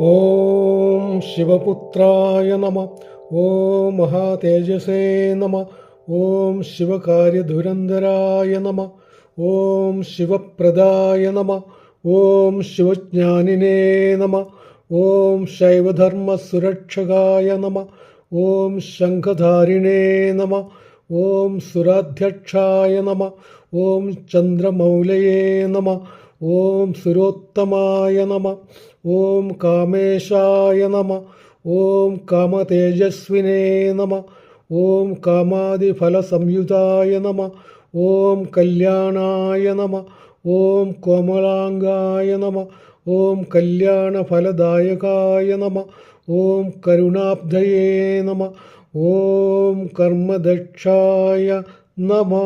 ഓം ശിവപുത്രായ നമ. ഓം മഹാതേജസേ നമ. ഓം ശിവകാര്യധുരന്ധരായ നമ. ഓം ശിവപ്രദായ നമ. ഓം ശിവജ്ഞാനിനേ നമ. ഓം ശൈവധർമ്മസുരക്ഷകായ നമ. ഓം ശംഖധാരിണേ നമ. ഓം സുരാധ്യക്ഷായ നമ. ഓം ചന്ദ്രമൗലയേ നമ. ഓം സുരോത്തമായ നമ. ഓം കാമേശായ നമ. ഓം കാമതേജസ്വിനേ നമ. ഓം കാമാദിഫലസംയുതായ നമ. ഓം കല്യാണായ നമ. ഓം കോമളാംഗായ നമ. ഓം കല്യാണഫലദായകായ നമ. ഓം കരുണാബ്ധയേ നമ. ഓം കർമ്മദക്ഷായ നമ.